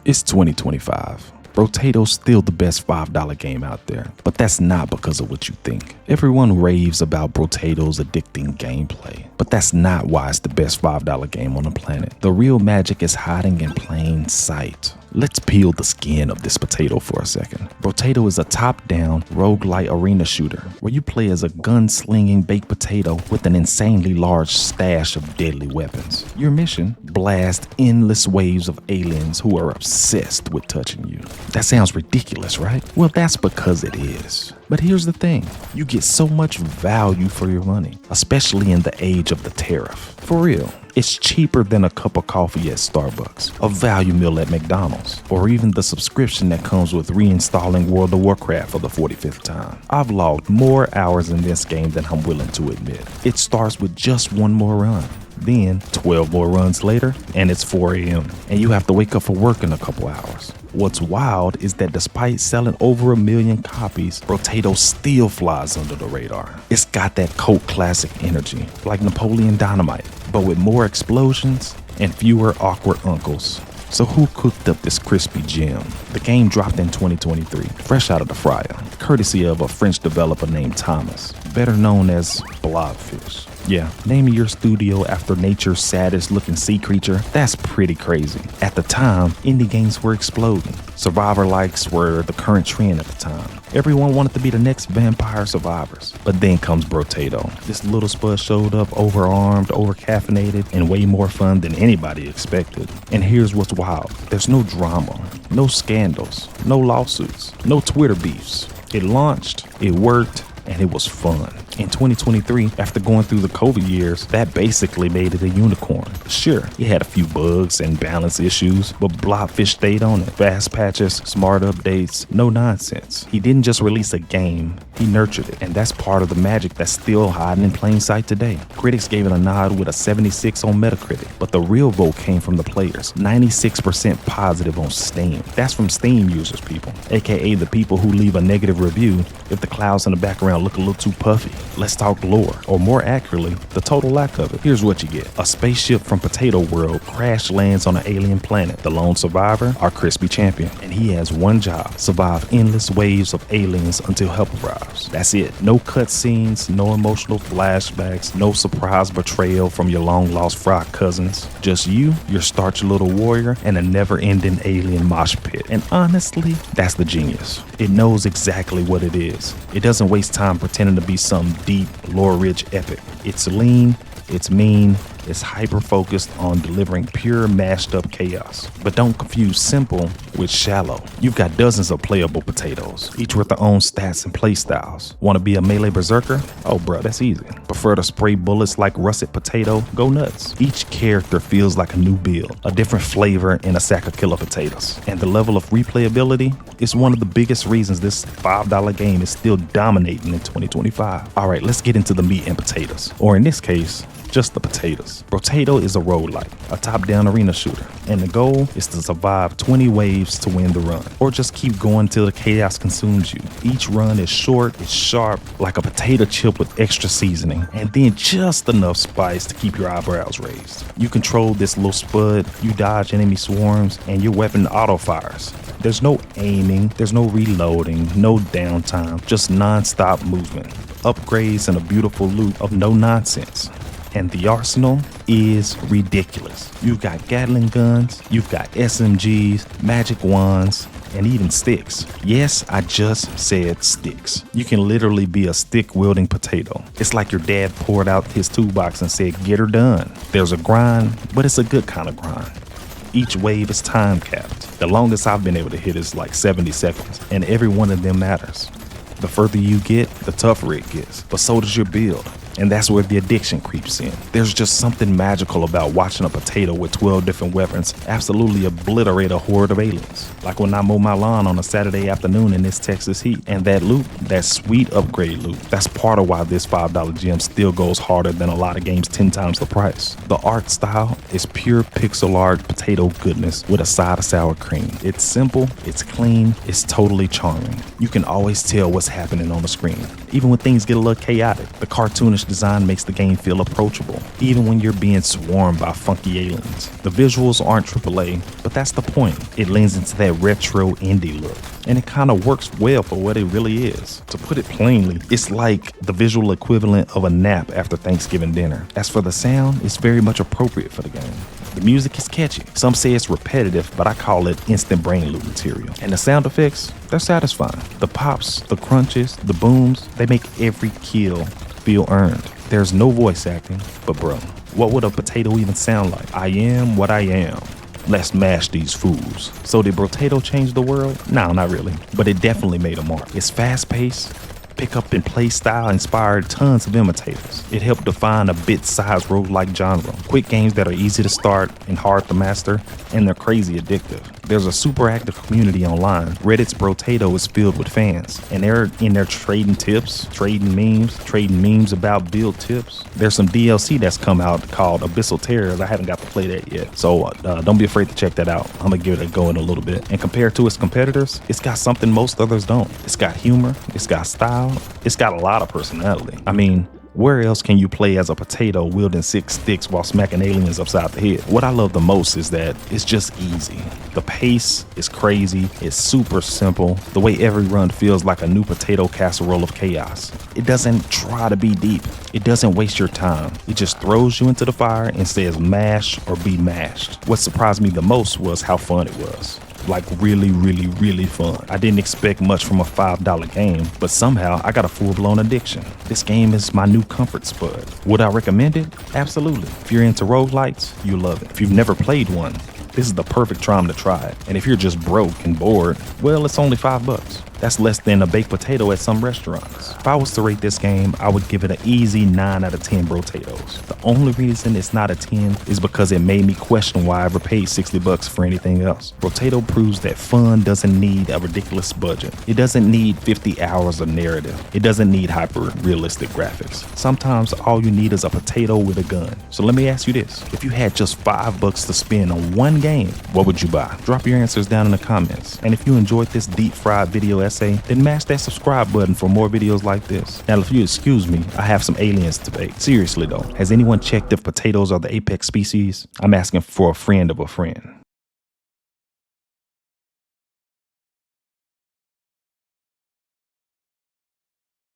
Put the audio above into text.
It's 2025. Brotato's still the best $5 game out there, but that's not because of what you think. Everyone raves about Brotato's addicting gameplay, but that's not why it's the best $5 game on the planet. The real magic is hiding in plain sight. Let's peel the skin of this potato for a second. Brotato is a top-down, roguelite arena shooter where you play as a gun-slinging baked potato with an insanely large stash of deadly weapons. Your mission? Blast endless waves of aliens who are obsessed with touching you. That sounds ridiculous, right? Well, that's because it is. But here's the thing, you get so much value for your money, especially in the age of the tariff. For real, it's cheaper than a cup of coffee at Starbucks, a value meal at McDonald's, or even the subscription that comes with reinstalling World of Warcraft for the 45th time. I've logged more hours in this game than I'm willing to admit. It starts with just one more run. Then 12 more runs later, and it's 4 a.m. and you have to wake up for work in a couple hours. What's wild is that despite selling over 1 million copies, Brotato still flies under the radar. It's got that cult classic energy, like Napoleon Dynamite, but with more explosions and fewer awkward uncles. So who cooked up this crispy gem? The game dropped in 2023, fresh out of the fryer, courtesy of a French developer named Thomas, better known as Blobfish. Yeah, naming your studio after nature's saddest looking sea creature, that's pretty crazy. At the time, indie games were exploding. Survivor likes were the current trend at the time. Everyone wanted to be the next Vampire Survivors. But then comes Brotato. This little spud showed up overarmed, overcaffeinated, and way more fun than anybody expected. And here's what's wild. There's no drama, no scandals, no lawsuits, no Twitter beefs. It launched, it worked, and it was fun. In 2023, after going through the COVID years, that basically made it a unicorn. Sure, it had a few bugs and balance issues, but Blobfish stayed on it. Fast patches, smart updates, no nonsense. He didn't just release a game, he nurtured it, and that's part of the magic that's still hiding in plain sight today. Critics gave it a nod with a 76 on Metacritic, but the real vote came from the players, 96% positive on Steam. That's from Steam users, people, aka the people who leave a negative review if the clouds in the background look a little too puffy. Let's talk lore, or more accurately, the total lack of it. Here's what you get. A spaceship from Potato World crash lands on an alien planet. The lone survivor, our crispy champion, and he has one job: survive endless waves of aliens until help arrives. That's it. No cutscenes, no emotional flashbacks, no surprise betrayal from your long-lost fry cousins. Just you, your starchy little warrior, and a never-ending alien mosh pit. And honestly, that's the genius. It knows exactly what it is. It doesn't waste time pretending to be some deep, lore-rich epic. It's lean, it's mean, it's hyper-focused on delivering pure, mashed-up chaos. But don't confuse simple with shallow. You've got dozens of playable potatoes, each with their own stats and playstyles. Want to be a melee berserker? Oh bruh, that's easy. Prefer to spray bullets like russet potato? Go nuts. Each character feels like a new build, a different flavor in a sack of killer potatoes. And the level of replayability is one of the biggest reasons this $5 game is still dominating in 2025. Alright, let's get into the meat and potatoes. Or in this case, just the potatoes. Brotato is a roguelike, a top-down arena shooter, and the goal is to survive 20 waves to win the run, or just keep going till the chaos consumes you. Each run is short, it's sharp, like a potato chip with extra seasoning, and then just enough spice to keep your eyebrows raised. You control this little spud, you dodge enemy swarms, and your weapon auto-fires. There's no aiming, there's no reloading, no downtime, just non-stop movement, upgrades, and a beautiful loop of no nonsense. And the arsenal is ridiculous. You've got Gatling guns, you've got SMGs, magic wands, and even sticks. Yes, I just said sticks. You can literally be a stick-wielding potato. It's like your dad poured out his toolbox and said, get her done. There's a grind, but it's a good kind of grind. Each wave is time capped. The longest I've been able to hit is like 70 seconds, and every one of them matters. The further you get, the tougher it gets, but so does your build. And that's where the addiction creeps in. There's just something magical about watching a potato with 12 different weapons absolutely obliterate a horde of aliens. Like when I mow my lawn on a Saturday afternoon in this Texas heat. And that loot, that sweet upgrade loot, that's part of why this $5 gem still goes harder than a lot of games 10 times the price. The art style is pure pixel art potato goodness with a side of sour cream. It's simple, it's clean, it's totally charming. You can always tell what's happening on the screen. Even when things get a little chaotic, the cartoonish design makes the game feel approachable, even when you're being swarmed by funky aliens. The visuals aren't AAA, but that's the point. It leans into that retro indie look, and it kind of works well for what it really is. To put it plainly, it's like the visual equivalent of a nap after Thanksgiving dinner. As for the sound, it's very much appropriate for the game. The music is catchy. Some say it's repetitive, but I call it instant brain loop material. And the sound effects, they're satisfying. The pops, the crunches, the booms, they make every kill feel earned. There's no voice acting, but bro, what would a potato even sound like? I am what I am. Let's mash these fools. So did Brotato change the world? No, not really, but it definitely made a mark. It's fast-paced, pick up and play style inspired tons of imitators. It helped define a bit-sized roguelike genre. Quick games that are easy to start and hard to master, and they're crazy addictive. There's a super active community online. Reddit's Brotato is filled with fans, and they're in there trading tips, trading memes about build tips. There's some DLC that's come out called Abyssal Terrors. I haven't got to play that yet, so don't be afraid to check that out. I'm gonna give it a go in a little bit. And compared to its competitors, it's got something most others don't. It's got humor, it's got style, it's got a lot of personality. I mean, where else can you play as a potato wielding 6 sticks while smacking aliens upside the head? What I love the most is that it's just easy. The pace is crazy, it's super simple. The way every run feels like a new potato casserole of chaos. It doesn't try to be deep. It doesn't waste your time. It just throws you into the fire and says mash or be mashed. What surprised me the most was how fun it was. Like really, really, really fun. I didn't expect much from a $5 game, but somehow I got a full-blown addiction. This game is my new comfort spud. Would I recommend it? Absolutely. If you're into roguelites, you'll love it. If you've never played one, this is the perfect time to try it. And if you're just broke and bored, well, it's only $5. That's less than a baked potato at some restaurants. If I was to rate this game, I would give it an easy 9 out of 10 Brotatoes. The only reason it's not a 10 is because it made me question why I ever paid $60 for anything else. Brotato proves that fun doesn't need a ridiculous budget. It doesn't need 50 hours of narrative. It doesn't need hyper-realistic graphics. Sometimes all you need is a potato with a gun. So let me ask you this. If you had just $5 to spend on one game, what would you buy? Drop your answers down in the comments. And if you enjoyed this deep-fried video essay, then mash that subscribe button for more videos like this. Now, if you excuse me, I have some aliens to bake. Seriously though, has anyone checked if potatoes are the apex species? I'm asking for a friend of a friend.